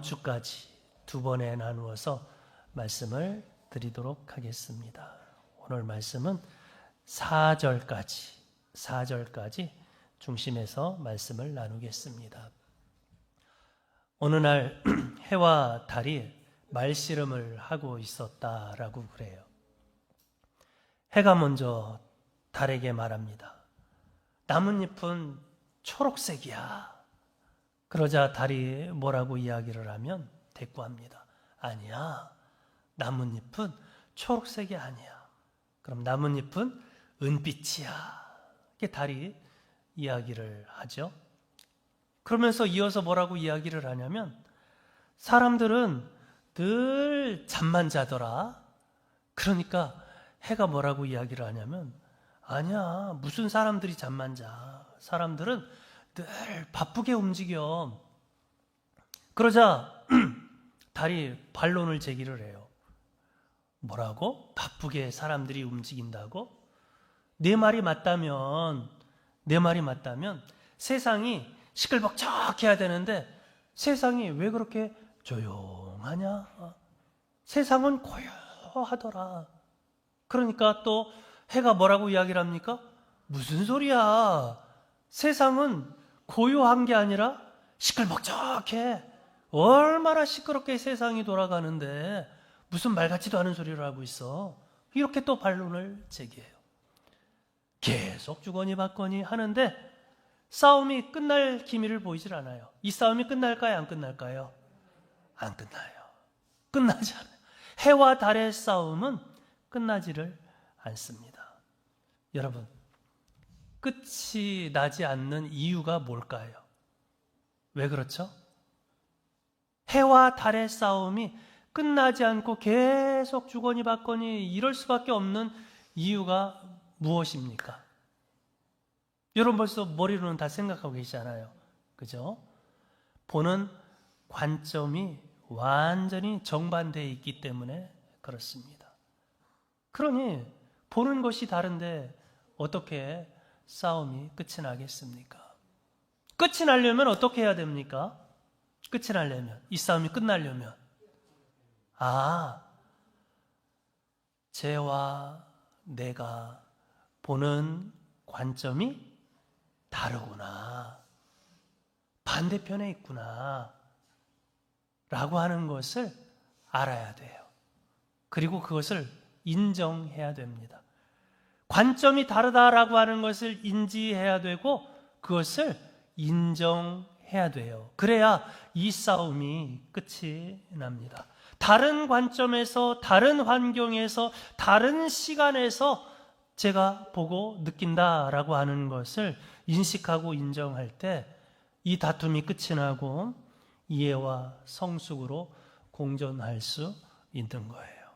주까지 두 번에 나누어서 말씀을 드리도록 하겠습니다. 오늘 말씀은 4절까지 중심에서 말씀을 나누겠습니다. 어느 날 해와 달이 말씨름을 하고 있었다라고 그래요. 해가 먼저 달에게 말합니다. 나뭇잎은 초록색이야. 그러자 달이 뭐라고 이야기를 하면 대꾸합니다. 아니야, 나뭇잎은 초록색이 아니야. 그럼 나뭇잎은 은빛이야. 이렇게 달이 이야기를 하죠. 그러면서 이어서 뭐라고 이야기를 하냐면, 사람들은 늘 잠만 자더라. 그러니까 해가 뭐라고 이야기를 하냐면, 아니야, 무슨 사람들이 잠만 자. 사람들은 늘 바쁘게 움직여. 그러자 달이 반론을 제기를 해요. 뭐라고? 바쁘게 사람들이 움직인다고? 내 말이 맞다면 세상이 시끌벅적해야 되는데 세상이 왜 그렇게 조용하냐? 세상은 고요하더라. 그러니까 또 해가 뭐라고 이야기를 합니까? 무슨 소리야? 세상은 고요한 게 아니라 시끌벅적해. 얼마나 시끄럽게 세상이 돌아가는데 무슨 말 같지도 않은 소리를 하고 있어. 이렇게 또 반론을 제기해요. 계속 주거니 받거니 하는데 싸움이 끝날 기미를 보이질 않아요. 이 싸움이 끝날까요? 안 끝날까요? 안 끝나요. 끝나지 않아요. 해와 달의 싸움은 끝나지를 않습니다. 여러분, 끝이 나지 않는 이유가 뭘까요? 왜 그렇죠? 해와 달의 싸움이 끝나지 않고 계속 주거니 받거니 이럴 수밖에 없는 이유가 무엇입니까? 여러분 벌써 머리로는 다 생각하고 계시잖아요. 그죠? 보는 관점이 완전히 정반대에 있기 때문에 그렇습니다. 그러니 보는 것이 다른데 어떻게 싸움이 끝이 나겠습니까? 끝이 나려면 어떻게 해야 됩니까? 끝이 나려면, 이 싸움이 끝나려면, 쟤와 내가 보는 관점이 다르구나, 반대편에 있구나 라고 하는 것을 알아야 돼요. 그리고 그것을 인정해야 됩니다. 관점이 다르다라고 하는 것을 인지해야 되고 그것을 인정해야 돼요. 그래야 이 싸움이 끝이 납니다. 다른 관점에서, 다른 환경에서, 다른 시간에서 제가 보고 느낀다라고 하는 것을 인식하고 인정할 때 이 다툼이 끝이 나고 이해와 성숙으로 공존할 수 있는 거예요.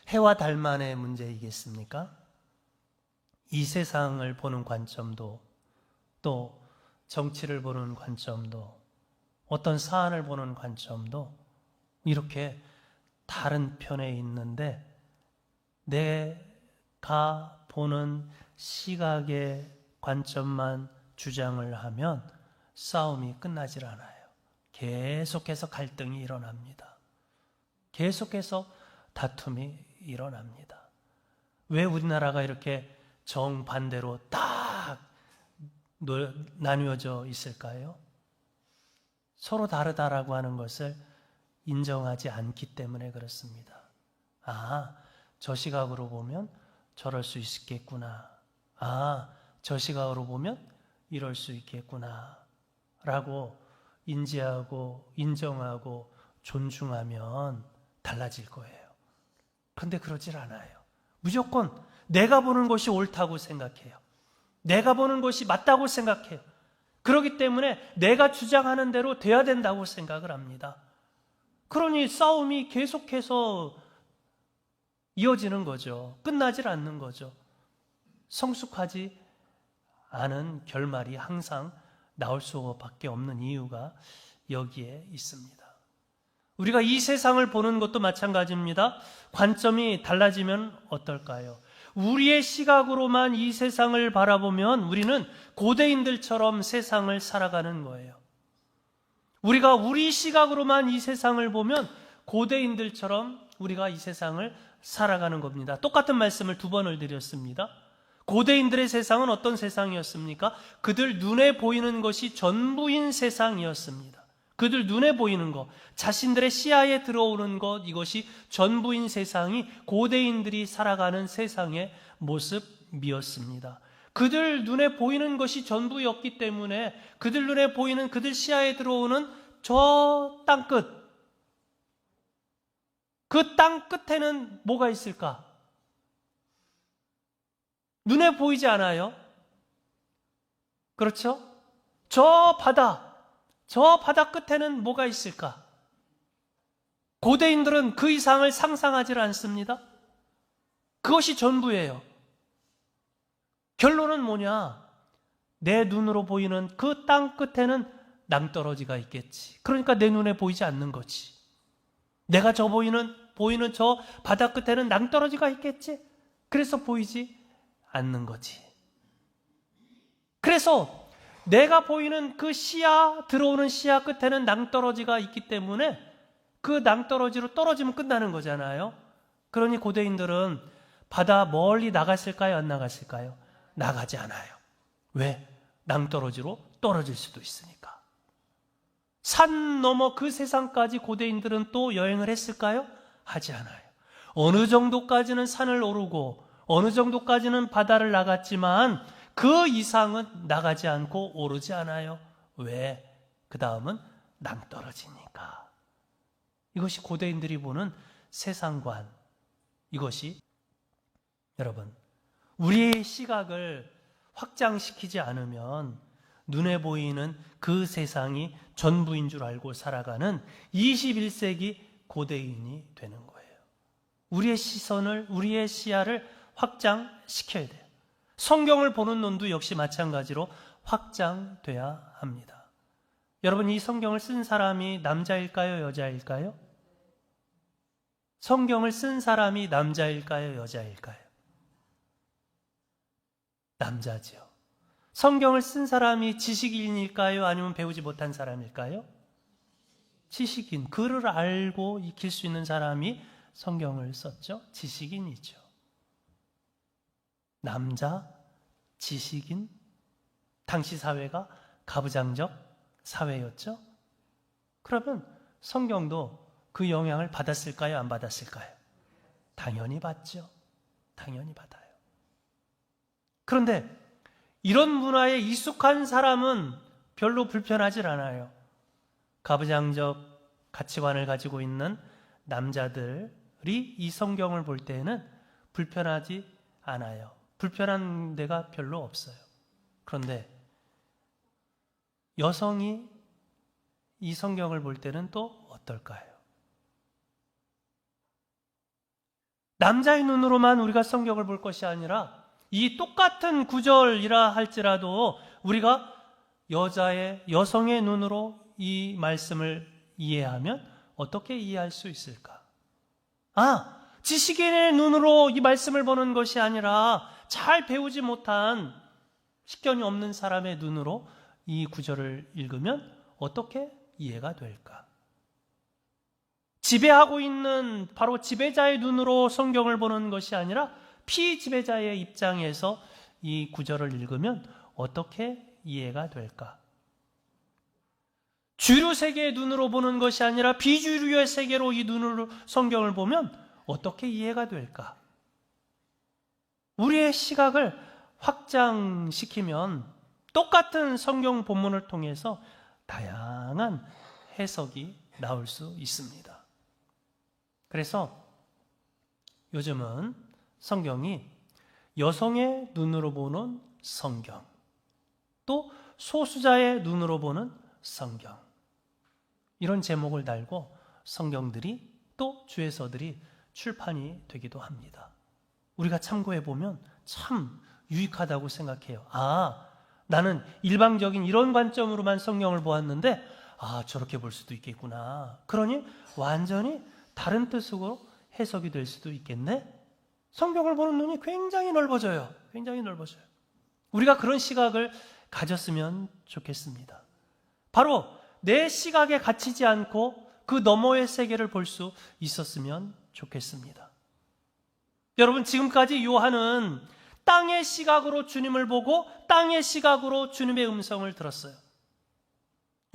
해와 달만의 문제이겠습니까? 이 세상을 보는 관점도, 또 정치를 보는 관점도, 어떤 사안을 보는 관점도 이렇게 다른 편에 있는데 내가 보는 시각의 관점만 주장을 하면 싸움이 끝나질 않아요. 계속해서 갈등이 일어납니다. 계속해서 다툼이 일어납니다. 왜 우리나라가 이렇게 정반대로 딱 나뉘어져 있을까요? 서로 다르다라고 하는 것을 인정하지 않기 때문에 그렇습니다. 저 시각으로 보면 저럴 수 있겠구나. 저 시각으로 보면 이럴 수 있겠구나 라고 인지하고 인정하고 존중하면 달라질 거예요. 그런데 그러질 않아요. 무조건 내가 보는 것이 옳다고 생각해요. 내가 보는 것이 맞다고 생각해요. 그렇기 때문에 내가 주장하는 대로 돼야 된다고 생각을 합니다. 그러니 싸움이 계속해서 이어지는 거죠. 끝나질 않는 거죠. 성숙하지 않은 결말이 항상 나올 수밖에 없는 이유가 여기에 있습니다. 우리가 이 세상을 보는 것도 마찬가지입니다. 관점이 달라지면 어떨까요? 우리의 시각으로만 이 세상을 바라보면 우리는 고대인들처럼 세상을 살아가는 거예요. 우리가 우리 시각으로만 이 세상을 보면 고대인들처럼 우리가 이 세상을 살아가는 겁니다. 똑같은 말씀을 2번을 드렸습니다. 고대인들의 세상은 어떤 세상이었습니까? 그들 눈에 보이는 것이 전부인 세상이었습니다. 그들 눈에 보이는 것, 자신들의 시야에 들어오는 것, 이것이 전부인 세상이 고대인들이 살아가는 세상의 모습이었습니다. 그들 눈에 보이는 것이 전부였기 때문에 그들 눈에 보이는, 그들 시야에 들어오는 저 땅끝, 그 땅 끝에는 뭐가 있을까? 눈에 보이지 않아요? 그렇죠? 저 바다 끝에는 뭐가 있을까? 고대인들은 그 이상을 상상하지 않습니다. 그것이 전부예요. 결론은 뭐냐? 내 눈으로 보이는 그 땅 끝에는 낭떠러지가 있겠지. 그러니까 내 눈에 보이지 않는 거지. 내가 보이는 저 바다 끝에는 낭떠러지가 있겠지. 그래서 보이지 않는 거지. 그래서 내가 보이는 그 들어오는 시야 끝에는 낭떠러지가 있기 때문에 그 낭떠러지로 떨어지면 끝나는 거잖아요. 그러니 고대인들은 바다 멀리 나갔을까요? 안 나갔을까요? 나가지 않아요. 왜? 낭떠러지로 떨어질 수도 있으니까. 산 넘어 그 세상까지 고대인들은 또 여행을 했을까요? 하지 않아요. 어느 정도까지는 산을 오르고 어느 정도까지는 바다를 나갔지만 그 이상은 나가지 않고 오르지 않아요. 왜? 그 다음은 낭떠러지니까. 이것이 고대인들이 보는 세상관. 이것이 여러분, 우리의 시각을 확장시키지 않으면 눈에 보이는 그 세상이 전부인 줄 알고 살아가는 21세기 고대인이 되는 거예요. 우리의 시선을, 우리의 시야를 확장시켜야 돼요. 성경을 보는 눈도 역시 마찬가지로 확장돼야 합니다. 여러분, 이 성경을 쓴 사람이 남자일까요? 여자일까요? 성경을 쓴 사람이 남자일까요? 여자일까요? 남자지요. 성경을 쓴 사람이 지식인일까요? 아니면 배우지 못한 사람일까요? 지식인. 글을 알고 익힐 수 있는 사람이 성경을 썼죠. 지식인이죠. 남자, 지식인. 당시 사회가 가부장적 사회였죠. 그러면 성경도 그 영향을 받았을까요? 안 받았을까요? 당연히 받죠. 당연히 받아요. 그런데 이런 문화에 익숙한 사람은 별로 불편하질 않아요. 가부장적 가치관을 가지고 있는 남자들이 이 성경을 볼 때에는 불편하지 않아요. 불편한 데가 별로 없어요. 그런데 여성이 이 성경을 볼 때는 또 어떨까요? 남자의 눈으로만 우리가 성경을 볼 것이 아니라 이 똑같은 구절이라 할지라도 우리가 여성의 눈으로 이 말씀을 이해하면 어떻게 이해할 수 있을까? 지식인의 눈으로 이 말씀을 보는 것이 아니라 잘 배우지 못한 식견이 없는 사람의 눈으로 이 구절을 읽으면 어떻게 이해가 될까? 지배하고 있는 바로 지배자의 눈으로 성경을 보는 것이 아니라 피지배자의 입장에서 이 구절을 읽으면 어떻게 이해가 될까? 주류 세계의 눈으로 보는 것이 아니라 비주류의 세계로 이 눈으로 성경을 보면 어떻게 이해가 될까? 우리의 시각을 확장시키면 똑같은 성경 본문을 통해서 다양한 해석이 나올 수 있습니다. 그래서 요즘은 성경이 여성의 눈으로 보는 성경, 또 소수자의 눈으로 보는 성경, 이런 제목을 달고 성경들이 또 주에서들이 출판이 되기도 합니다. 우리가 참고해 보면 참 유익하다고 생각해요. 나는 일방적인 이런 관점으로만 성경을 보았는데 저렇게 볼 수도 있겠구나. 그러니 완전히 다른 뜻으로 해석이 될 수도 있겠네. 성경을 보는 눈이 굉장히 넓어져요. 굉장히 넓어져요. 우리가 그런 시각을 가졌으면 좋겠습니다. 바로 내 시각에 갇히지 않고 그 너머의 세계를 볼 수 있었으면 좋겠습니다. 여러분, 지금까지 요한은 땅의 시각으로 주님을 보고 땅의 시각으로 주님의 음성을 들었어요.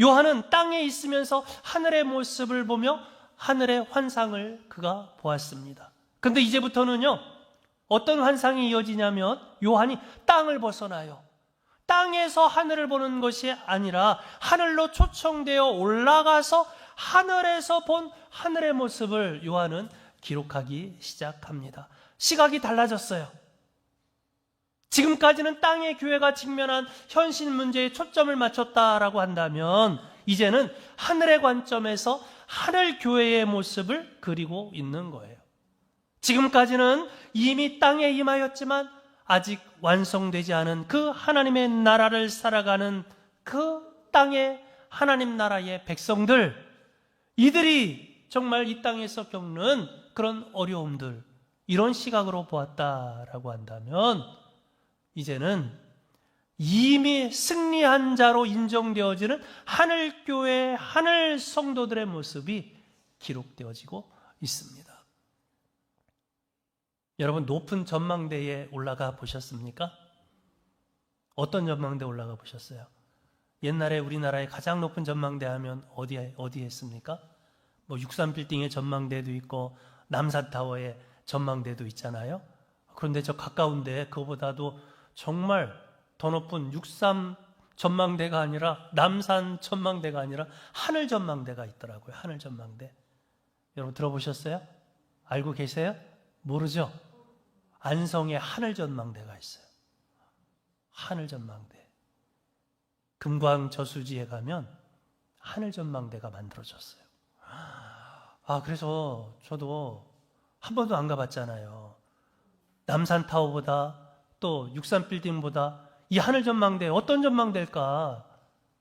요한은 땅에 있으면서 하늘의 모습을 보며 하늘의 환상을 그가 보았습니다. 그런데 이제부터는요, 어떤 환상이 이어지냐면 요한이 땅을 벗어나요. 땅에서 하늘을 보는 것이 아니라 하늘로 초청되어 올라가서 하늘에서 본 하늘의 모습을 요한은 기록하기 시작합니다. 시각이 달라졌어요. 지금까지는 땅의 교회가 직면한 현실 문제에 초점을 맞췄다라고 한다면 이제는 하늘의 관점에서 하늘 교회의 모습을 그리고 있는 거예요. 지금까지는 이미 땅에 임하였지만 아직 완성되지 않은 그 하나님의 나라를 살아가는 그 땅의 하나님 나라의 백성들, 이들이 정말 이 땅에서 겪는 그런 어려움들, 이런 시각으로 보았다라고 한다면 이제는 이미 승리한 자로 인정되어지는 하늘교회, 하늘 성도들의 모습이 기록되어지고 있습니다. 여러분, 높은 전망대에 올라가 보셨습니까? 어떤 전망대에 올라가 보셨어요? 옛날에 우리나라의 가장 높은 전망대 하면 어디에 있습니까? 뭐 63빌딩의 전망대도 있고 남산타워의 전망대도 있잖아요. 그런데 저 가까운데 그거보다도 정말 더 높은 63 전망대가 아니라 남산 전망대가 아니라 하늘 전망대가 있더라고요. 하늘 전망대. 여러분 들어보셨어요? 알고 계세요? 모르죠? 안성에 하늘 전망대가 있어요. 하늘 전망대. 금광 저수지에 가면 하늘 전망대가 만들어졌어요. 그래서 저도 한 번도 안 가봤잖아요. 남산타워보다 또 63빌딩보다 이 하늘 전망대 어떤 전망대일까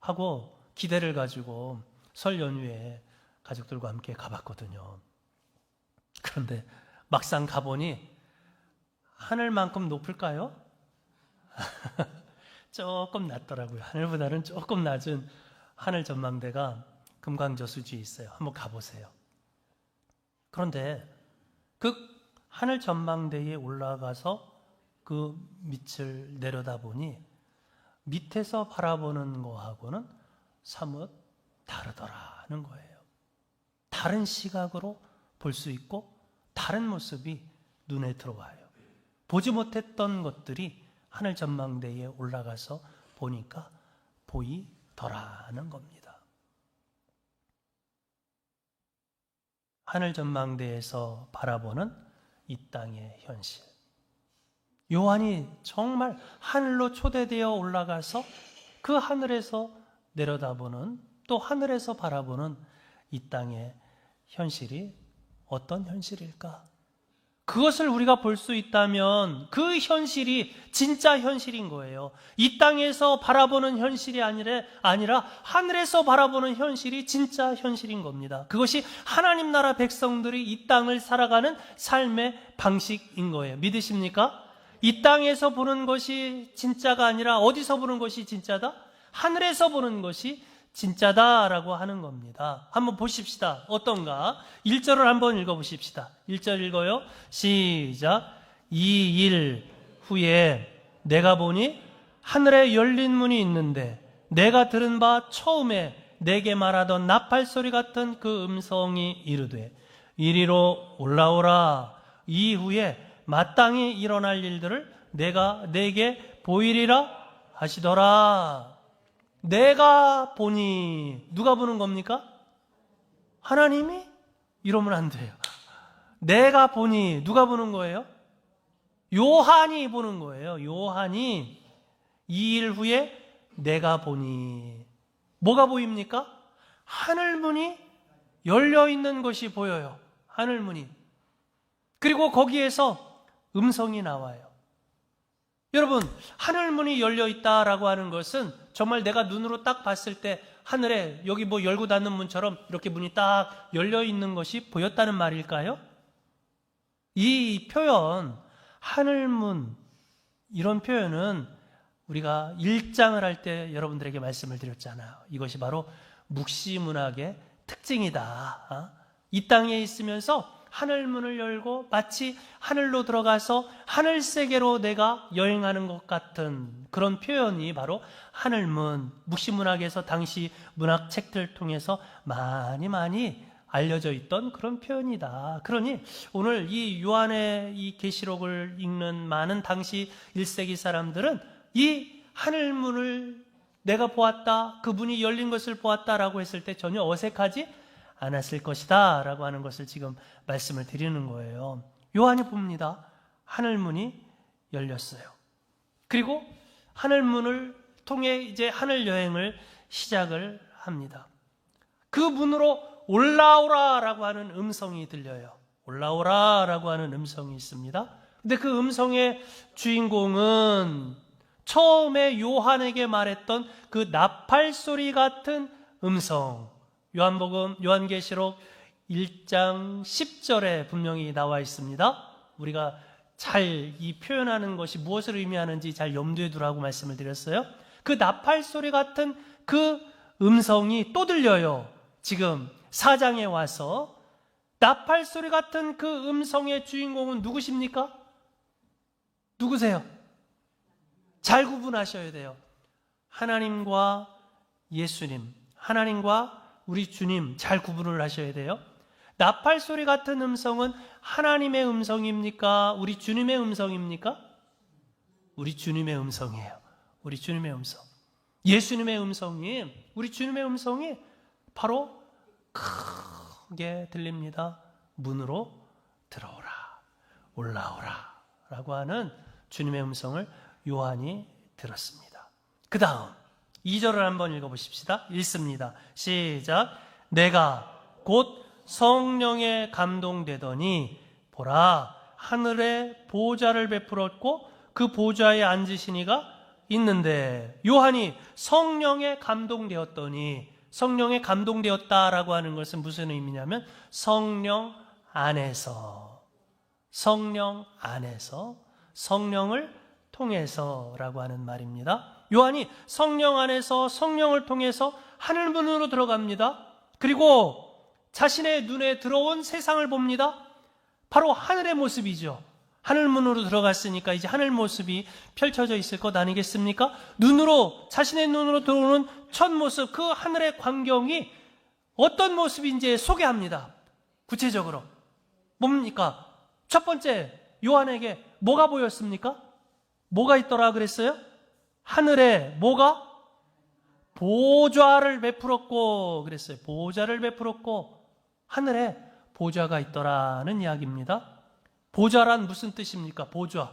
하고 기대를 가지고 설 연휴에 가족들과 함께 가봤거든요. 그런데 막상 가보니 하늘만큼 높을까요? 조금 낮더라고요. 하늘보다는 조금 낮은 하늘 전망대가 금강저수지에 있어요. 한번 가보세요. 그런데 그 하늘 전망대에 올라가서 그 밑을 내려다보니 밑에서 바라보는 거하고는 사뭇 다르더라는 거예요. 다른 시각으로 볼 수 있고 다른 모습이 눈에 들어와요. 보지 못했던 것들이 하늘 전망대에 올라가서 보니까 보이더라는 겁니다. 하늘 전망대에서 바라보는 이 땅의 현실. 요한이 정말 하늘로 초대되어 올라가서 그 하늘에서 내려다보는, 또 하늘에서 바라보는 이 땅의 현실이 어떤 현실일까? 그것을 우리가 볼 수 있다면 그 현실이 진짜 현실인 거예요. 이 땅에서 바라보는 현실이 아니라 하늘에서 바라보는 현실이 진짜 현실인 겁니다. 그것이 하나님 나라 백성들이 이 땅을 살아가는 삶의 방식인 거예요. 믿으십니까? 이 땅에서 보는 것이 진짜가 아니라 어디서 보는 것이 진짜다? 하늘에서 보는 것이 진짜다라고 하는 겁니다. 한번 보십시다. 어떤가? 1절을 한번 읽어보십시다. 1절 읽어요. 시작. 이 일 후에 내가 보니 하늘에 열린 문이 있는데 내가 들은 바 처음에 내게 말하던 나팔 소리 같은 그 음성이 이르되 이리로 올라오라. 이후에 마땅히 일어날 일들을 내가 내게 보이리라 하시더라. 내가 보니, 누가 보는 겁니까? 하나님이? 이러면 안 돼요. 내가 보니, 누가 보는 거예요? 요한이 보는 거예요. 요한이 이 일 후에 내가 보니. 뭐가 보입니까? 하늘문이 열려있는 것이 보여요. 하늘문이. 그리고 거기에서 음성이 나와요. 여러분, 하늘문이 열려있다라고 하는 것은 정말 내가 눈으로 딱 봤을 때 하늘에 여기 뭐 열고 닫는 문처럼 이렇게 문이 딱 열려있는 것이 보였다는 말일까요? 이 표현, 하늘문, 이런 표현은 우리가 1장을 할 때 여러분들에게 말씀을 드렸잖아요. 이것이 바로 묵시문학의 특징이다. 이 땅에 있으면서 하늘문을 열고 마치 하늘로 들어가서 하늘세계로 내가 여행하는 것 같은 그런 표현이 바로 하늘문, 묵시문학에서 당시 문학책들을 통해서 많이 알려져 있던 그런 표현이다. 그러니 오늘 이 요한의 이 계시록을 읽는 많은 당시 1세기 사람들은 이 하늘문을 내가 보았다, 그 문이 열린 것을 보았다라고 했을 때 전혀 어색하지 않았을 것이다 라고 하는 것을 지금 말씀을 드리는 거예요. 요한이 봅니다. 하늘문이 열렸어요. 그리고 하늘문을 통해 이제 하늘 여행을 시작을 합니다. 그 문으로 올라오라 라고 하는 음성이 들려요. 올라오라 라고 하는 음성이 있습니다. 근데 그 음성의 주인공은 처음에 요한에게 말했던 그 나팔소리 같은 음성, 요한계시록 1장 10절에 분명히 나와 있습니다. 우리가 잘 이 표현하는 것이 무엇을 의미하는지 잘 염두에 두라고 말씀을 드렸어요. 그 나팔소리 같은 그 음성이 또 들려요. 지금 4장에 와서 나팔소리 같은 그 음성의 주인공은 누구십니까? 누구세요? 잘 구분하셔야 돼요. 하나님과 예수님, 하나님과 우리 주님 잘 구분을 하셔야 돼요. 나팔소리 같은 음성은 하나님의 음성입니까? 우리 주님의 음성입니까? 우리 주님의 음성이에요. 우리 주님의 음성. 예수님의 음성이, 우리 주님의 음성이 바로 크게 들립니다. 문으로 들어오라, 올라오라 라고 하는 주님의 음성을 요한이 들었습니다. 그 다음 2절을 한번 읽어보십시다. 읽습니다. 시작. 내가 곧 성령에 감동되더니 보라, 하늘에 보좌를 베풀었고 그 보좌에 앉으신 이가 있는데, 요한이 성령에 감동되었더니, 성령에 감동되었다라고 하는 것은 무슨 의미냐면 성령 안에서, 성령을 통해서라고 하는 말입니다. 요한이 성령 안에서 성령을 통해서 하늘문으로 들어갑니다. 그리고 자신의 눈에 들어온 세상을 봅니다. 바로 하늘의 모습이죠. 하늘문으로 들어갔으니까 이제 하늘 모습이 펼쳐져 있을 것 아니겠습니까? 자신의 눈으로 들어오는 첫 모습, 그 하늘의 광경이 어떤 모습인지 소개합니다. 구체적으로 뭡니까? 첫 번째, 요한에게 뭐가 보였습니까? 뭐가 있더라 그랬어요? 하늘에 뭐가? 보좌를 베풀었고 그랬어요. 보좌를 베풀었고 하늘에 보좌가 있더라는 이야기입니다. 보좌란 무슨 뜻입니까? 보좌.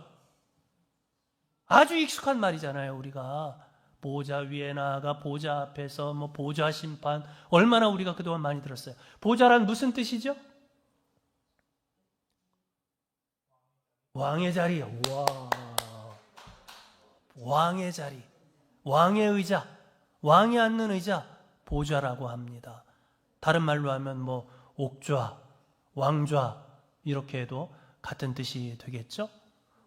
아주 익숙한 말이잖아요. 우리가 보좌 위에 나아가 보좌 앞에서 보좌 심판, 얼마나 우리가 그동안 많이 들었어요. 보좌란 무슨 뜻이죠? 왕의 자리. 와, 왕의 자리, 왕의 의자, 왕이 앉는 의자, 보좌라고 합니다. 다른 말로 하면 옥좌, 왕좌 이렇게 해도 같은 뜻이 되겠죠?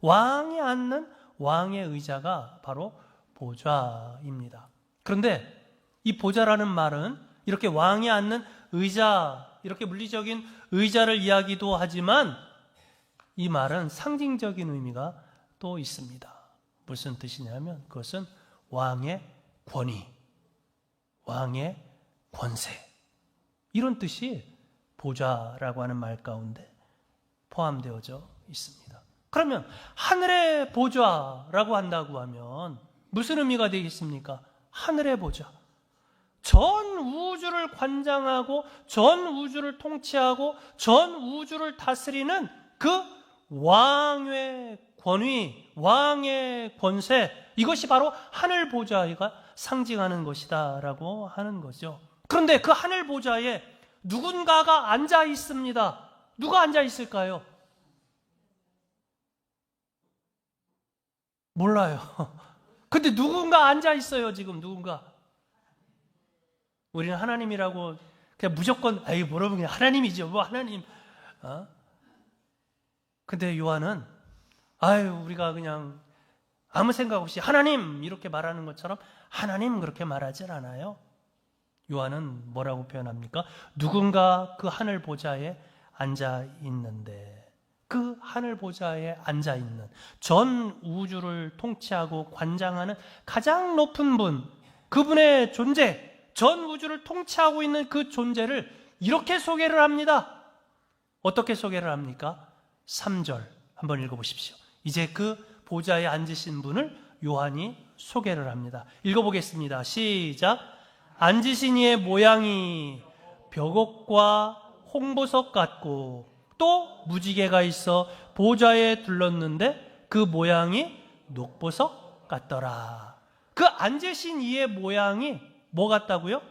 왕이 앉는 왕의 의자가 바로 보좌입니다. 그런데 이 보좌라는 말은 이렇게 왕이 앉는 의자, 이렇게 물리적인 의자를 이야기도 하지만 이 말은 상징적인 의미가 또 있습니다. 무슨 뜻이냐면 그것은 왕의 권위, 왕의 권세, 이런 뜻이 보좌라고 하는 말 가운데 포함되어져 있습니다. 그러면 하늘의 보좌라고 한다고 하면 무슨 의미가 되겠습니까? 하늘의 보좌. 전 우주를 관장하고 전 우주를 통치하고 전 우주를 다스리는 그 왕의 권위, 왕의 권세, 이것이 바로 하늘 보좌가 상징하는 것이다 라고 하는 거죠. 그런데 그 하늘 보좌에 누군가가 앉아 있습니다. 누가 앉아 있을까요? 몰라요. 근데 누군가 앉아 있어요. 지금 누군가. 우리는 하나님이라고 그냥 무조건 뭐라고 그냥 하나님이죠. 하나님. 근데 요한은 우리가 그냥 아무 생각 없이 하나님 이렇게 말하는 것처럼 하나님 그렇게 말하질 않아요. 요한은 뭐라고 표현합니까? 누군가 그 하늘 보좌에 앉아 있는데, 그 하늘 보좌에 앉아 있는, 전 우주를 통치하고 관장하는 가장 높은 분, 그분의 존재, 전 우주를 통치하고 있는 그 존재를 이렇게 소개를 합니다. 어떻게 소개를 합니까? 3절 한번 읽어보십시오. 이제 그 보좌에 앉으신 분을 요한이 소개를 합니다. 읽어보겠습니다. 시작. 앉으신 이의 모양이 벽옥과 홍보석 같고 또 무지개가 있어 보좌에 둘렀는데 그 모양이 녹보석 같더라. 그 앉으신 이의 모양이 뭐 같다고요?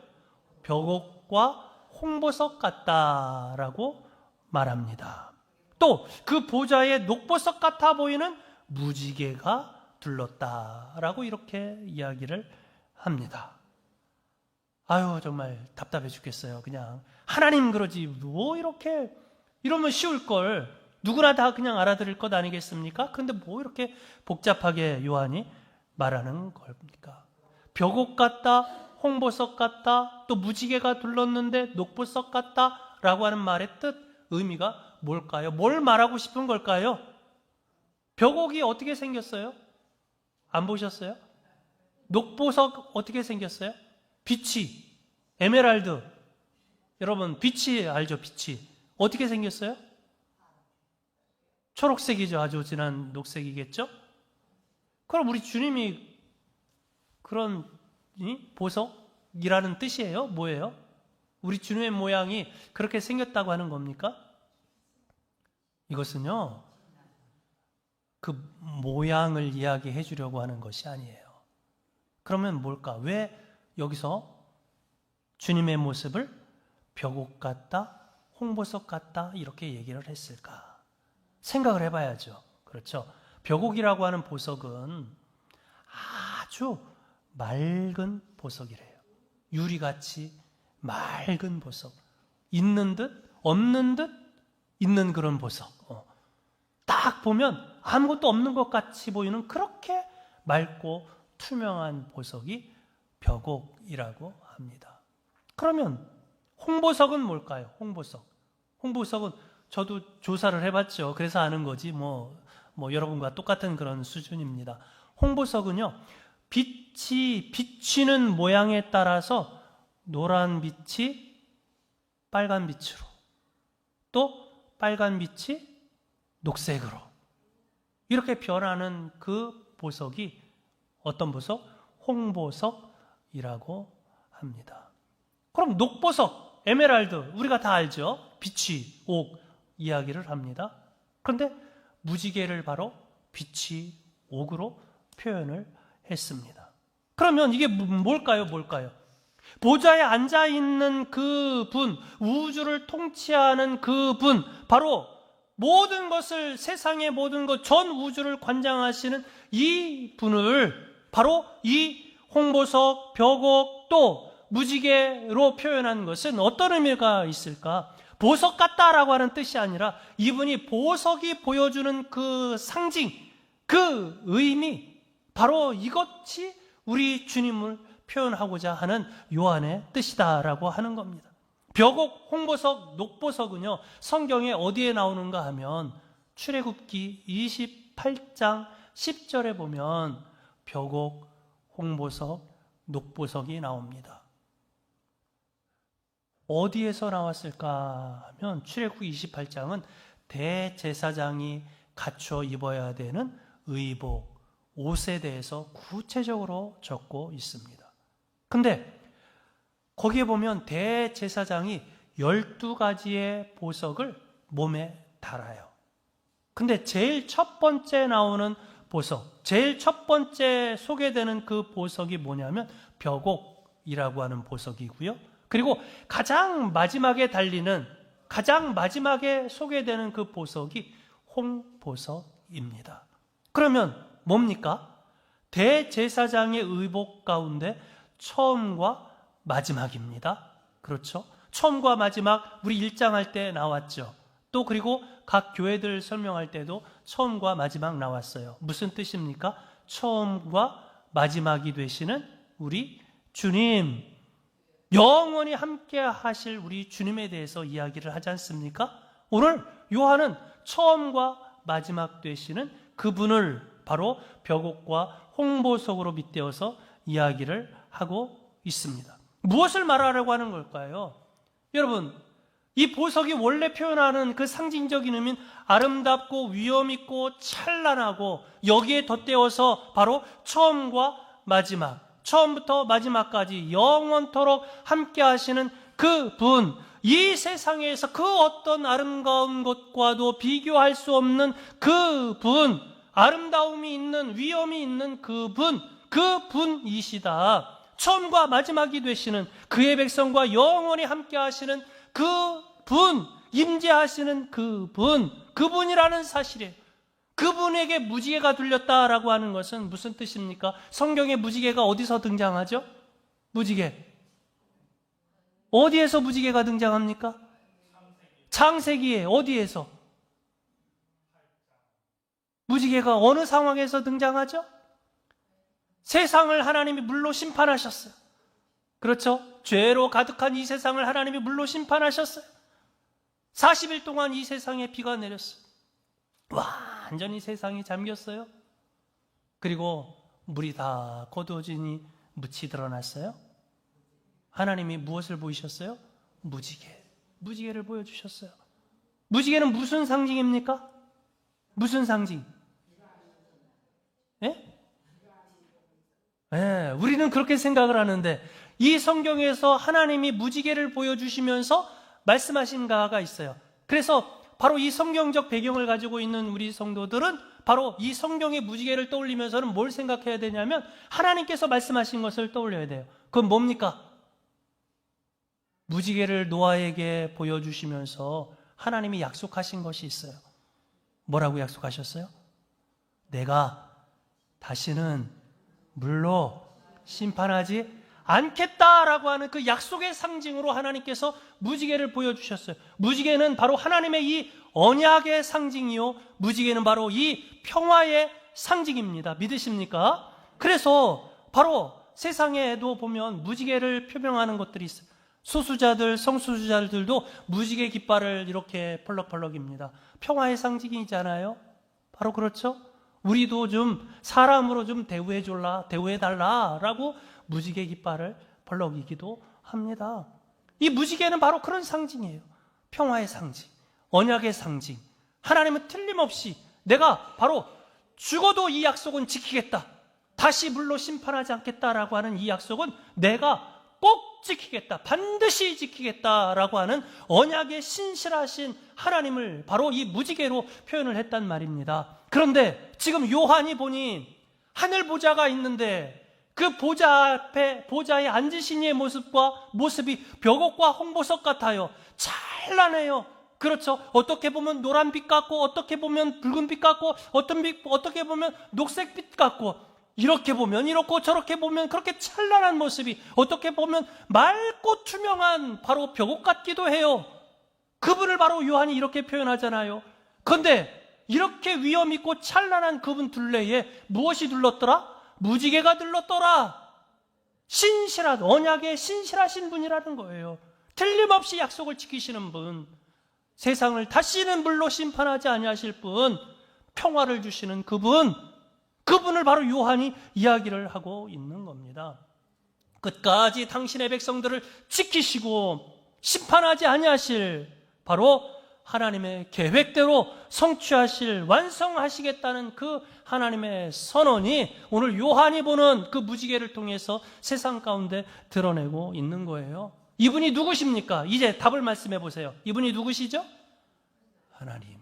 벽옥과 홍보석 같다라고 말합니다. 또 그 보좌에 녹보석 같아 보이는 무지개가 둘렀다라고 이렇게 이야기를 합니다. 아유, 정말 답답해 죽겠어요. 그냥 하나님 그러지 뭐 이렇게 이러면 쉬울 걸, 누구나 다 그냥 알아들을 것 아니겠습니까? 근데 뭐 이렇게 복잡하게 요한이 말하는 겁니까? 벽옥 같다, 홍보석 같다, 또 무지개가 둘렀는데 녹보석 같다 라고 하는 말의 뜻, 의미가 뭘까요? 뭘 말하고 싶은 걸까요? 벽옥이 어떻게 생겼어요? 안 보셨어요? 녹보석 어떻게 생겼어요? 빛이, 에메랄드. 여러분 빛이 알죠? 빛이 어떻게 생겼어요? 초록색이죠. 아주 진한 녹색이겠죠? 그럼 우리 주님이 그런 보석이라는 뜻이에요? 뭐예요? 우리 주님의 모양이 그렇게 생겼다고 하는 겁니까? 이것은요, 그 모양을 이야기해 주려고 하는 것이 아니에요. 그러면 뭘까? 왜 여기서 주님의 모습을 벽옥 같다, 홍보석 같다 이렇게 얘기를 했을까? 생각을 해봐야죠. 그렇죠? 벽옥이라고 하는 보석은 아주 맑은 보석이래요. 유리같이 맑은 보석. 있는 듯 없는 듯 있는 그런 보석. 딱 보면 아무것도 없는 것 같이 보이는 그렇게 맑고 투명한 보석이 벽옥이라고 합니다. 그러면 홍보석은 뭘까요? 홍보석은 저도 조사를 해봤죠. 그래서 아는 거지 뭐 여러분과 똑같은 그런 수준입니다. 홍보석은요, 빛이 비치는 모양에 따라서 노란 빛이 빨간 빛으로, 또 빨간 빛이 녹색으로 이렇게 변하는 그 보석이 어떤 보석? 홍보석이라고 합니다. 그럼 녹보석, 에메랄드 우리가 다 알죠? 빛이 옥 이야기를 합니다. 그런데 무지개를 바로 빛이 옥으로 표현을 했습니다. 그러면 이게 뭘까요? 보좌에 앉아있는 그 분, 우주를 통치하는 그 분, 바로 모든 것을, 세상의 모든 것, 전 우주를 관장하시는 이 분을 바로 이 홍보석, 벽옥, 또 무지개로 표현한 것은 어떤 의미가 있을까? 보석 같다라고 하는 뜻이 아니라 이분이 보석이 보여주는 그 상징, 그 의미, 바로 이것이 우리 주님을 표현하고자 하는 요한의 뜻이다라고 하는 겁니다. 벽옥, 홍보석, 녹보석은요, 성경에 어디에 나오는가 하면 출애굽기 28장 10절에 보면 벽옥, 홍보석, 녹보석이 나옵니다. 어디에서 나왔을까 하면 출애굽기 28장은 대제사장이 갖춰 입어야 되는 의복, 옷에 대해서 구체적으로 적고 있습니다. 근데 거기에 보면 대제사장이 12가지의 보석을 몸에 달아요. 근데 제일 첫 번째 나오는 보석, 제일 첫 번째 소개되는 그 보석이 뭐냐면 벽옥이라고 하는 보석이고요. 그리고 가장 마지막에 달리는, 가장 마지막에 소개되는 그 보석이 홍보석입니다. 그러면 뭡니까? 대제사장의 의복 가운데 처음과 마지막입니다. 그렇죠? 처음과 마지막, 우리 1장 할 때 나왔죠. 또 그리고 각 교회들 설명할 때도 처음과 마지막 나왔어요. 무슨 뜻입니까? 처음과 마지막이 되시는 우리 주님, 영원히 함께 하실 우리 주님에 대해서 이야기를 하지 않습니까? 오늘 요한은 처음과 마지막 되시는 그분을 바로 벽옥과 홍보석으로 빗대어서 이야기를 하고 있습니다. 무엇을 말하려고 하는 걸까요? 여러분, 이 보석이 원래 표현하는 그 상징적인 의미는 아름답고 위엄있고 찬란하고, 여기에 덧대어서 바로 처음과 마지막, 처음부터 마지막까지 영원토록 함께 하시는 그분, 이 세상에서 그 어떤 아름다운 것과도 비교할 수 없는 그분, 아름다움이 있는, 위엄이 있는 그분이시다. 처음과 마지막이 되시는 그의 백성과 영원히 함께 하시는 그분, 임재하시는 그분이라는 사실이에요. 그분에게 무지개가 둘렸다라고 하는 것은 무슨 뜻입니까? 성경에 무지개가 어디서 등장하죠? 무지개. 어디에서 무지개가 등장합니까? 창세기에. 어디에서? 무지개가 어느 상황에서 등장하죠? 세상을 하나님이 물로 심판하셨어요. 그렇죠? 죄로 가득한 이 세상을 하나님이 물로 심판하셨어요. 40일 동안 이 세상에 비가 내렸어요. 완전히 세상이 잠겼어요. 그리고 물이 다 거두어지니 묻이 드러났어요. 하나님이 무엇을 보이셨어요? 무지개를 보여주셨어요. 무지개는 무슨 상징입니까? 무슨 상징? 예? 예, 우리는 그렇게 생각을 하는데, 이 성경에서 하나님이 무지개를 보여주시면서 말씀하신 바가 있어요. 그래서 바로 이 성경적 배경을 가지고 있는 우리 성도들은 바로 이 성경의 무지개를 떠올리면서는 뭘 생각해야 되냐면, 하나님께서 말씀하신 것을 떠올려야 돼요. 그건 뭡니까? 무지개를 노아에게 보여주시면서 하나님이 약속하신 것이 있어요. 뭐라고 약속하셨어요? 내가 다시는 물로 심판하지 않겠다라고 하는 그 약속의 상징으로 하나님께서 무지개를 보여주셨어요. 무지개는 바로 하나님의 이 언약의 상징이요, 무지개는 바로 이 평화의 상징입니다. 믿으십니까? 그래서 바로 세상에도 보면 무지개를 표명하는 것들이 있어요. 소수자들, 성소수자들도 무지개 깃발을 이렇게 펄럭펄럭입니다. 평화의 상징이잖아요. 바로 그렇죠? 우리도 좀 사람으로 좀 대우해달라라고 무지개 깃발을 펄럭이기도 합니다. 이 무지개는 바로 그런 상징이에요. 평화의 상징, 언약의 상징. 하나님은 틀림없이 내가 바로 죽어도 이 약속은 지키겠다, 다시 물로 심판하지 않겠다라고 하는 이 약속은 내가 꼭 지키겠다, 반드시 지키겠다라고 하는 언약의 신실하신 하나님을 바로 이 무지개로 표현을 했단 말입니다. 그런데 지금 요한이 보니 하늘 보좌가 있는데 그 보좌 앞에, 보좌에 앉으신 이의 모습이 벽옥과 홍보석 같아요. 찬란해요. 그렇죠? 어떻게 보면 노란빛 같고, 어떻게 보면 붉은빛 같고, 어떻게 보면 녹색빛 같고, 이렇게 보면 이렇고 저렇게 보면 그렇게 찬란한 모습이, 어떻게 보면 맑고 투명한 바로 벽옥 같기도 해요. 그분을 바로 요한이 이렇게 표현하잖아요. 그런데 이렇게 위엄 있고 찬란한 그분 둘레에 무엇이 둘렀더라? 무지개가 둘렀더라. 신실한, 언약의 신실하신 분이라는 거예요. 틀림없이 약속을 지키시는 분, 세상을 다시는 물로 심판하지 아니하실 분, 평화를 주시는 그분을 바로 요한이 이야기를 하고 있는 겁니다. 끝까지 당신의 백성들을 지키시고 심판하지 아니하실 바로 하나님의 계획대로 성취하실, 완성하시겠다는 그 하나님의 선언이 오늘 요한이 보는 그 무지개를 통해서 세상 가운데 드러내고 있는 거예요. 이분이 누구십니까? 이제 답을 말씀해 보세요. 이분이 누구시죠? 하나님.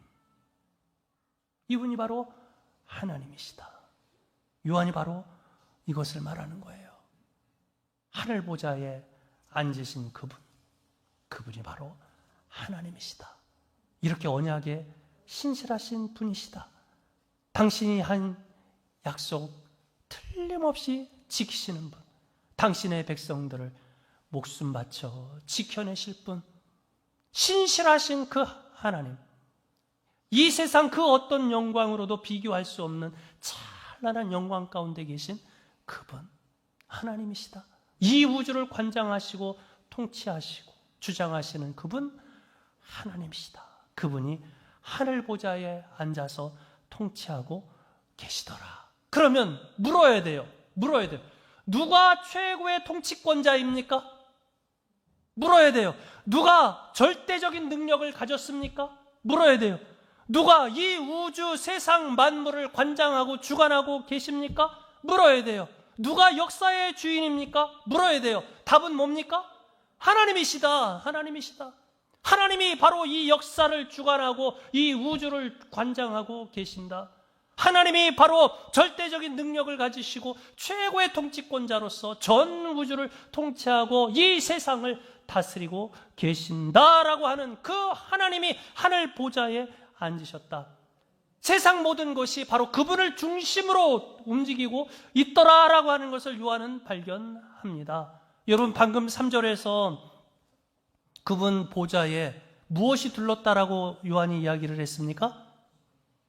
이분이 바로 하나님이시다. 요한이 바로 이것을 말하는 거예요. 하늘 보좌에 앉으신 그분이 바로 하나님이시다. 이렇게 언약에 신실하신 분이시다. 당신이 한 약속 틀림없이 지키시는 분, 당신의 백성들을 목숨 바쳐 지켜내실 분, 신실하신 그 하나님, 이 세상 그 어떤 영광으로도 비교할 수 없는 찬란한 영광 가운데 계신 그분, 하나님이시다. 이 우주를 관장하시고 통치하시고 주장하시는 그분 하나님이시다. 그분이 하늘 보좌에 앉아서 통치하고 계시더라. 그러면 물어야 돼요. 누가 최고의 통치권자입니까? 물어야 돼요. 누가 절대적인 능력을 가졌습니까? 물어야 돼요. 누가 이 우주 세상 만물을 관장하고 주관하고 계십니까? 물어야 돼요. 누가 역사의 주인입니까? 물어야 돼요. 답은 뭡니까? 하나님이시다. 하나님이 바로 이 역사를 주관하고 이 우주를 관장하고 계신다. 하나님이 바로 절대적인 능력을 가지시고 최고의 통치권자로서 전 우주를 통치하고 이 세상을 다스리고 계신다라고 하는 그 하나님이 하늘 보좌에 앉으셨다. 세상 모든 것이 바로 그분을 중심으로 움직이고 있더라라고 하는 것을 요한은 발견합니다. 여러분, 방금 3절에서 그분 보좌에 무엇이 둘렀다라고 요한이 이야기를 했습니까?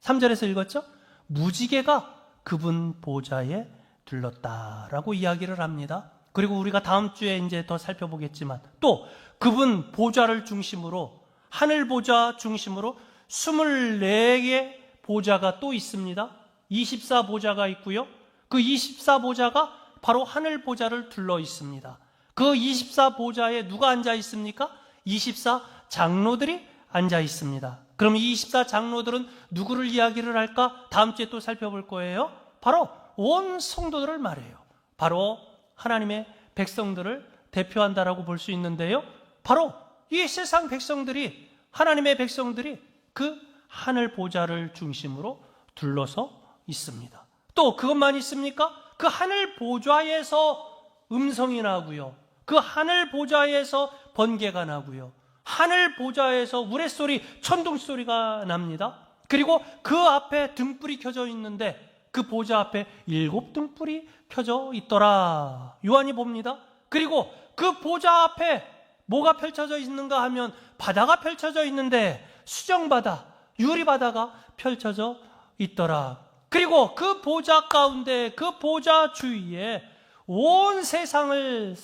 3절에서 읽었죠? 무지개가 그분 보좌에 둘렀다라고 이야기를 합니다. 그리고 우리가 다음 주에 이제 더 살펴보겠지만 또 그분 보좌를 중심으로 하늘 보좌 중심으로 24개의 보좌가 또 있습니다. 24보좌가 있고요. 그 24보좌가 바로 하늘 보좌를 둘러 있습니다. 그 24보좌에 누가 앉아 있습니까? 24장로들이 앉아 있습니다. 그럼 이 24장로들은 누구를 이야기를 할까? 다음 주에 또 살펴볼 거예요. 바로 온 성도들을 말해요. 바로 하나님의 백성들을 대표한다라고 볼 수 있는데요. 바로 이 세상 백성들이, 하나님의 백성들이 그 하늘 보좌를 중심으로 둘러서 있습니다. 또 그것만 있습니까? 그 하늘 보좌에서 음성이 나고요. 그 하늘 보좌에서 번개가 나고요. 하늘 보좌에서 우레소리, 천둥소리가 납니다. 그리고 그 앞에 등불이 켜져 있는데 그 보좌 앞에 7등불이 켜져 있더라. 요한이 봅니다. 그리고 그 보좌 앞에 뭐가 펼쳐져 있는가 하면 바다가 펼쳐져 있는데 수정바다, 유리바다가 펼쳐져 있더라. 그리고 그 보좌 가운데, 그 보좌 주위에 온 세상을,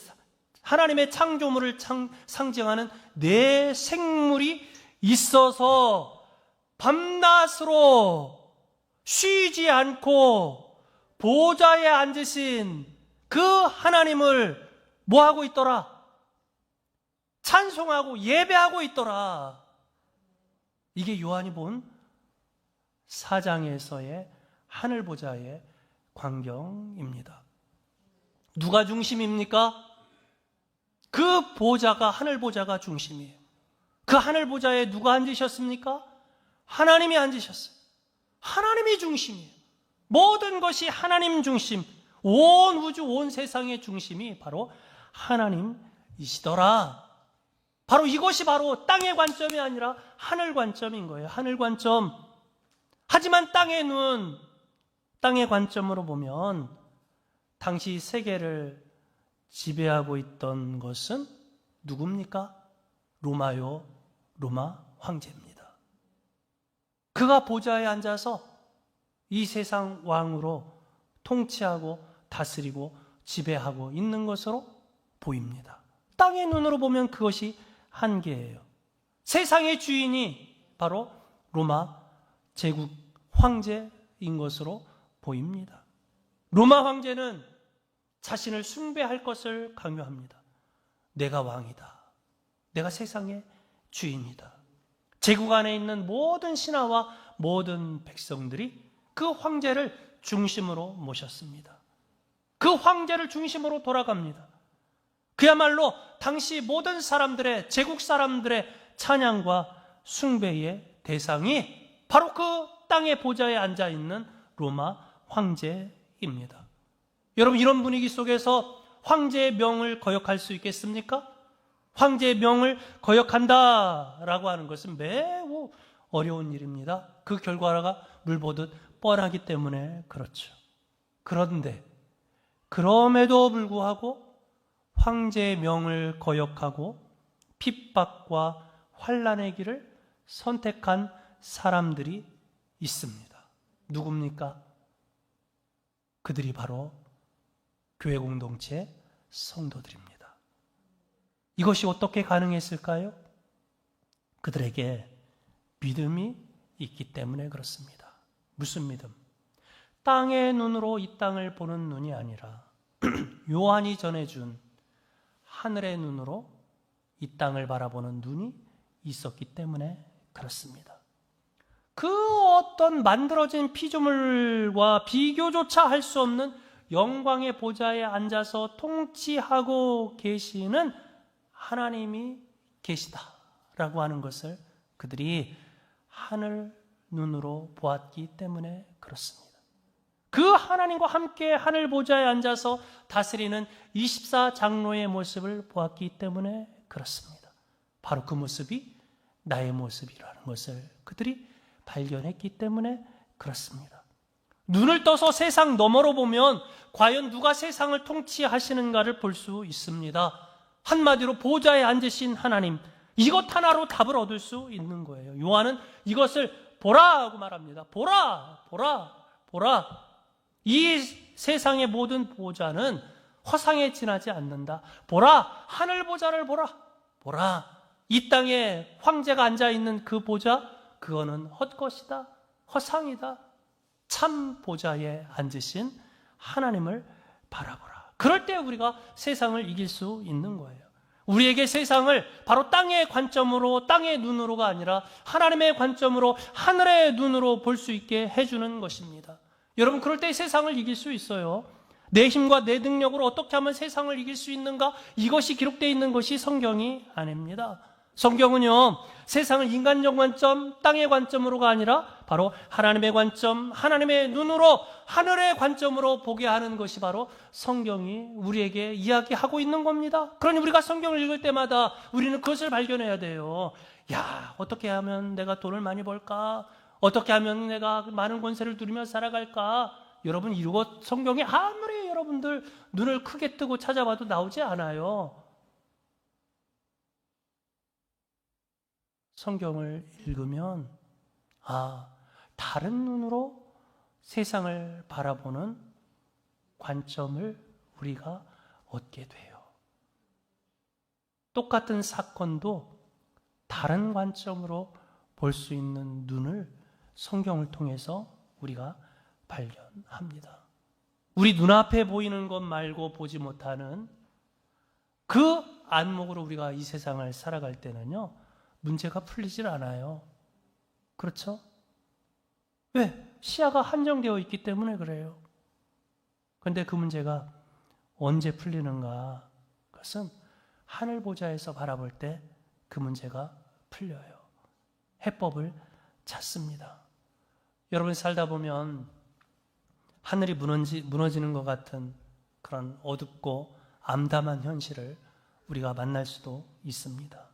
하나님의 창조물을 상징하는 네 생물이 있어서 밤낮으로 쉬지 않고 보좌에 앉으신 그 하나님을 뭐하고 있더라? 찬송하고 예배하고 있더라. 이게 요한이 본 4장에서의 하늘 보좌의 광경입니다. 누가 중심입니까? 그 보좌가, 하늘 보좌가 중심이에요. 그 하늘 보좌에 누가 앉으셨습니까? 하나님이 앉으셨어요. 하나님이 중심이에요. 모든 것이 하나님 중심, 온 우주, 온 세상의 중심이 바로 하나님이시더라. 바로 이것이 바로 땅의 관점이 아니라 하늘 관점인 거예요. 하늘 관점. 하지만 땅의 눈, 땅의 관점으로 보면 당시 세계를 지배하고 있던 것은 누굽니까? 로마요, 로마 황제입니다. 그가 보좌에 앉아서 이 세상 왕으로 통치하고 다스리고 지배하고 있는 것으로 보입니다. 땅의 눈으로 보면 그것이 한계예요. 세상의 주인이 바로 로마 제국 황제인 것으로 보입니다. 로마 황제는 자신을 숭배할 것을 강요합니다. 내가 왕이다. 내가 세상의 주인이다. 제국 안에 있는 모든 신하와 모든 백성들이 그 황제를 중심으로 모셨습니다. 그 황제를 중심으로 돌아갑니다. 그야말로 당시 모든 사람들의, 제국 사람들의 찬양과 숭배의 대상이 바로 그 땅의 보좌에 앉아있는 로마 황제입니다. 여러분, 이런 분위기 속에서 황제의 명을 거역할 수 있겠습니까? 황제의 명을 거역한다라고 하는 것은 매우 어려운 일입니다. 그 결과가 물보듯 뻔하기 때문에 그렇죠. 그런데 그럼에도 불구하고 황제의 명을 거역하고 핍박과 환난의 길을 선택한 사람들이 있습니다. 누굽니까? 그들이 바로 교회 공동체 성도들입니다. 이것이 어떻게 가능했을까요? 그들에게 믿음이 있기 때문에 그렇습니다. 무슨 믿음? 땅의 눈으로 이 땅을 보는 눈이 아니라 요한이 전해준 하늘의 눈으로 이 땅을 바라보는 눈이 있었기 때문에 그렇습니다. 그 어떤 만들어진 피조물과 비교조차 할 수 없는 영광의 보좌에 앉아서 통치하고 계시는 하나님이 계시다라고 하는 것을 그들이 하늘 눈으로 보았기 때문에 그렇습니다. 그 하나님과 함께 하늘 보좌에 앉아서 다스리는 24장로의 모습을 보았기 때문에 그렇습니다. 바로 그 모습이 나의 모습이라는 것을 그들이 발견했기 때문에 그렇습니다. 눈을 떠서 세상 너머로 보면 과연 누가 세상을 통치하시는가를 볼 수 있습니다. 한마디로 보좌에 앉으신 하나님, 이것 하나로 답을 얻을 수 있는 거예요. 요한은 이것을 보라 하고 말합니다. 보라, 보라, 보라. 이 세상의 모든 보좌는 허상에 지나지 않는다. 보라, 하늘 보좌를 보라, 보라. 이 땅에 황제가 앉아있는 그 보좌, 그거는 헛것이다, 허상이다. 참 보좌에 앉으신 하나님을 바라보라. 그럴 때 우리가 세상을 이길 수 있는 거예요. 우리에게 세상을 바로 땅의 관점으로, 땅의 눈으로가 아니라 하나님의 관점으로, 하늘의 눈으로 볼 수 있게 해주는 것입니다. 여러분, 그럴 때 세상을 이길 수 있어요. 내 힘과 내 능력으로 어떻게 하면 세상을 이길 수 있는가? 이것이 기록되어 있는 것이 성경이 아닙니다. 성경은요, 세상을 인간적 관점, 땅의 관점으로가 아니라 바로 하나님의 관점, 하나님의 눈으로, 하늘의 관점으로 보게 하는 것이 바로 성경이 우리에게 이야기하고 있는 겁니다. 그러니 우리가 성경을 읽을 때마다 우리는 그것을 발견해야 돼요. 야, 어떻게 하면 내가 돈을 많이 벌까? 어떻게 하면 내가 많은 권세를 누리며 살아갈까? 여러분, 이것 성경이 아무리 여러분들 눈을 크게 뜨고 찾아봐도 나오지 않아요. 성경을 읽으면 다른 눈으로 세상을 바라보는 관점을 우리가 얻게 돼요. 똑같은 사건도 다른 관점으로 볼 수 있는 눈을 성경을 통해서 우리가 발견합니다. 우리 눈앞에 보이는 것 말고 보지 못하는 그 안목으로 우리가 이 세상을 살아갈 때는요, 문제가 풀리질 않아요. 그렇죠? 왜? 시야가 한정되어 있기 때문에 그래요. 그런데 그 문제가 언제 풀리는가? 그것은 하늘 보좌에서 바라볼 때 그 문제가 풀려요. 해법을 찾습니다. 여러분 살다 보면 하늘이 무너지는 것 같은 그런 어둡고 암담한 현실을 우리가 만날 수도 있습니다.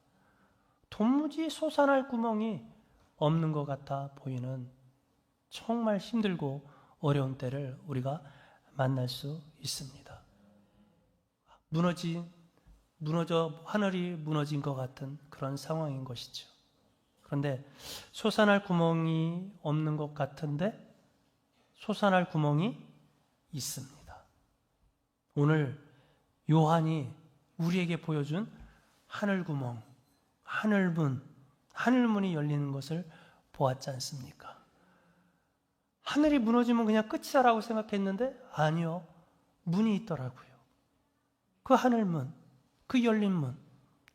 도무지 솟아날 구멍이 없는 것 같아 보이는 정말 힘들고 어려운 때를 우리가 만날 수 있습니다. 하늘이 무너진 것 같은 그런 상황인 것이죠. 그런데 솟아날 구멍이 없는 것 같은데 솟아날 구멍이 있습니다. 오늘 요한이 우리에게 보여준 하늘구멍, 하늘문이 열리는 것을 보았지 않습니까? 하늘이 무너지면 그냥 끝이라고 생각했는데 아니요. 문이 있더라고요. 그 하늘문, 그 열린 문,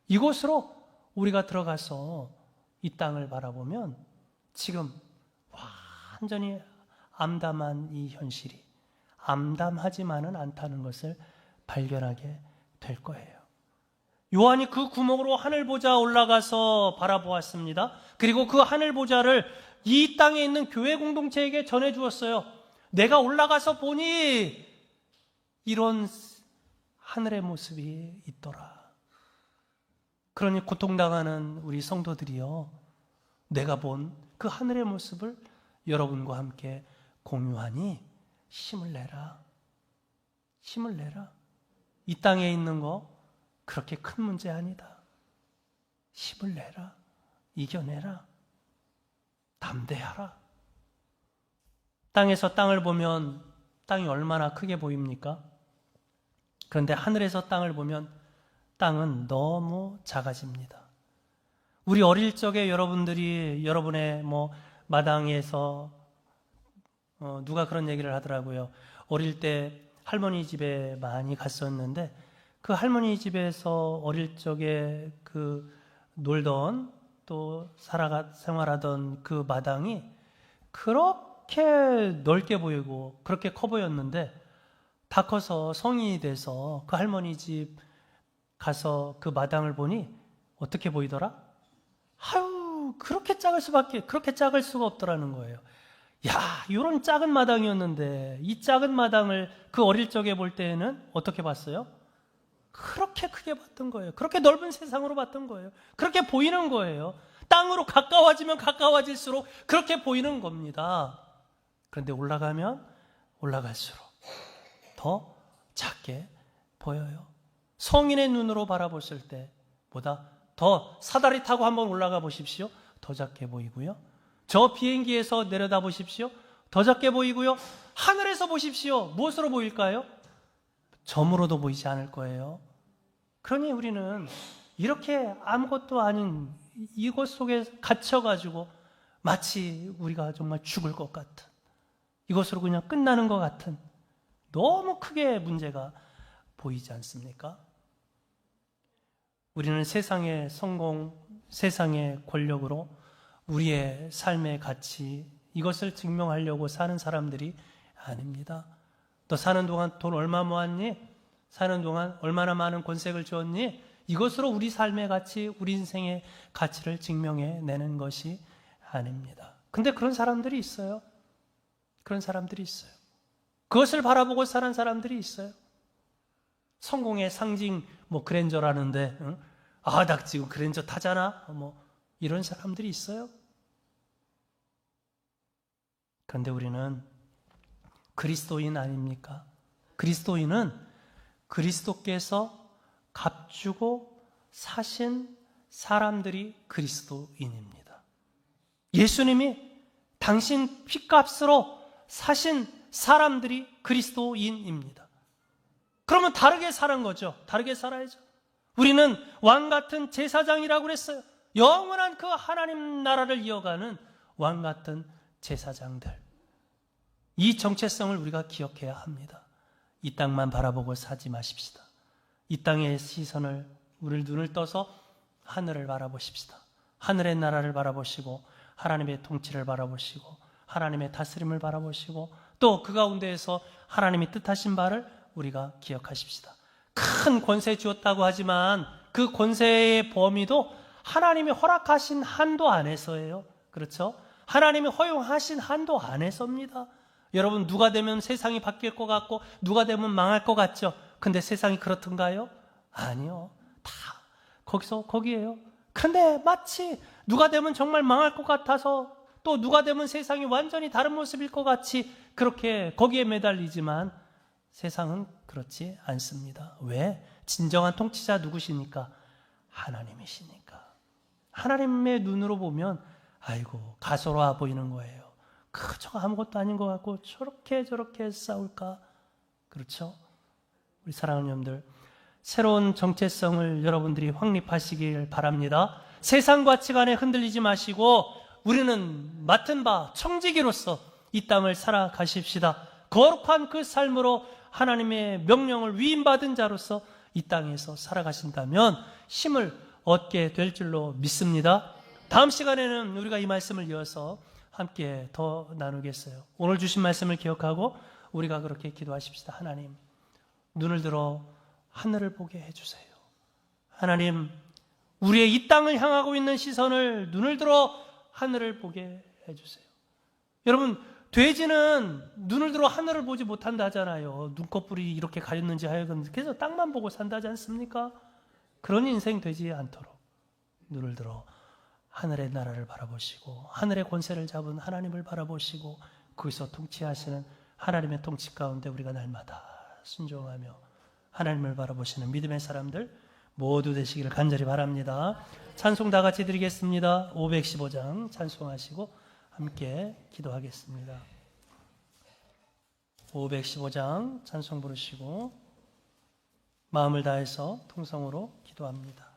이곳으로 우리가 들어가서 이 땅을 바라보면 지금 완전히 암담한 이 현실이 암담하지만은 않다는 것을 발견하게 될 거예요. 요한이 그 구멍으로 하늘 보좌 올라가서 바라보았습니다. 그리고 그 하늘 보좌를 이 땅에 있는 교회 공동체에게 전해 주었어요. 내가 올라가서 보니 이런 하늘의 모습이 있더라. 그러니 고통당하는 우리 성도들이요, 내가 본 그 하늘의 모습을 여러분과 함께 공유하니 힘을 내라. 힘을 내라. 이 땅에 있는 거 그렇게 큰 문제 아니다. 힘을 내라. 이겨내라. 담대하라. 땅에서 땅을 보면 땅이 얼마나 크게 보입니까? 그런데 하늘에서 땅을 보면 땅은 너무 작아집니다. 우리 어릴 적에 여러분들이 여러분의 마당에서 누가 그런 얘기를 하더라고요. 어릴 때 할머니 집에 많이 갔었는데 그 할머니 집에서 어릴 적에 그 놀던 또 생활하던 그 마당이 그렇게 넓게 보이고 그렇게 커 보였는데 다 커서 성인이 돼서 그 할머니 집 가서 그 마당을 보니 어떻게 보이더라? 아유, 그렇게 작을 수가 없더라는 거예요. 야, 이런 작은 마당이었는데 이 작은 마당을 그 어릴 적에 볼 때에는 어떻게 봤어요? 그렇게 크게 봤던 거예요. 그렇게 넓은 세상으로 봤던 거예요. 그렇게 보이는 거예요. 땅으로 가까워지면 가까워질수록 그렇게 보이는 겁니다. 그런데 올라가면 올라갈수록 더 작게 보여요. 성인의 눈으로 바라봤을 때보다 더 사다리 타고 한번 올라가 보십시오. 더 작게 보이고요. 저 비행기에서 내려다 보십시오. 더 작게 보이고요. 하늘에서 보십시오. 무엇으로 보일까요? 점으로도 보이지 않을 거예요. 그러니 우리는 이렇게 아무것도 아닌 이곳 속에 갇혀가지고 마치 우리가 정말 죽을 것 같은, 이것으로 그냥 끝나는 것 같은 너무 크게 문제가 보이지 않습니까? 우리는 세상의 성공, 세상의 권력으로 우리의 삶의 가치, 이것을 증명하려고 사는 사람들이 아닙니다. 너 사는 동안 돈 얼마 모았니? 사는 동안 얼마나 많은 권색을 주었니? 이것으로 우리 삶의 가치, 우리 인생의 가치를 증명해내는 것이 아닙니다. 근데 그런 사람들이 있어요. 그런 사람들이 있어요. 그것을 바라보고 사는 사람들이 있어요. 성공의 상징, 그랜저라는데, 응? 아, 나 지금 그랜저 타잖아? 이런 사람들이 있어요. 그런데 우리는 그리스도인 아닙니까? 그리스도인은 그리스도께서 값주고 사신 사람들이 그리스도인입니다. 예수님이 당신 핏값으로 사신 사람들이 그리스도인입니다. 그러면 다르게 사는 거죠. 다르게 살아야죠. 우리는 왕 같은 제사장이라고 그랬어요. 영원한 그 하나님 나라를 이어가는 왕 같은 제사장들. 이 정체성을 우리가 기억해야 합니다. 이 땅만 바라보고 사지 마십시다. 이 땅의 시선을, 우리 눈을 떠서 하늘을 바라보십시다. 하늘의 나라를 바라보시고 하나님의 통치를 바라보시고 하나님의 다스림을 바라보시고 또 그 가운데에서 하나님이 뜻하신 바를 우리가 기억하십시다. 큰 권세 주었다고 하지만 그 권세의 범위도 하나님이 허락하신 한도 안에서예요. 그렇죠? 하나님이 허용하신 한도 안에서입니다. 여러분, 누가 되면 세상이 바뀔 것 같고 누가 되면 망할 것 같죠? 근데 세상이 그렇던가요? 아니요. 다 거기에요. 그런데 마치 누가 되면 정말 망할 것 같아서 또 누가 되면 세상이 완전히 다른 모습일 것 같이 그렇게 거기에 매달리지만 세상은 그렇지 않습니다. 왜? 진정한 통치자 누구시니까? 하나님이시니까. 하나님의 눈으로 보면 아이고 가소로워 보이는 거예요. 저거 아무것도 아닌 것 같고 저렇게 싸울까? 그렇죠? 우리 사랑하는 여러분들, 새로운 정체성을 여러분들이 확립하시길 바랍니다. 세상 가치관에 흔들리지 마시고 우리는 맡은 바 청지기로서 이 땅을 살아가십시다. 거룩한 그 삶으로 하나님의 명령을 위임받은 자로서 이 땅에서 살아가신다면 힘을 얻게 될 줄로 믿습니다. 다음 시간에는 우리가 이 말씀을 이어서 함께 더 나누겠어요. 오늘 주신 말씀을 기억하고 우리가 그렇게 기도하십시다. 하나님, 눈을 들어 하늘을 보게 해주세요. 하나님, 우리의 이 땅을 향하고 있는 시선을 눈을 들어 하늘을 보게 해주세요. 여러분, 돼지는 눈을 들어 하늘을 보지 못한다 하잖아요. 눈꺼풀이 이렇게 가렸는지 하여간 그래서 땅만 보고 산다지 않습니까? 그런 인생 되지 않도록 눈을 들어 하늘의 나라를 바라보시고 하늘의 권세를 잡은 하나님을 바라보시고 거기서 통치하시는 하나님의 통치 가운데 우리가 날마다 순종하며 하나님을 바라보시는 믿음의 사람들 모두 되시기를 간절히 바랍니다. 찬송 다 같이 드리겠습니다. 515장 찬송하시고 함께 기도하겠습니다. 515장 찬송 부르시고 마음을 다해서 통성으로 기도하겠습니다. 기도합니다.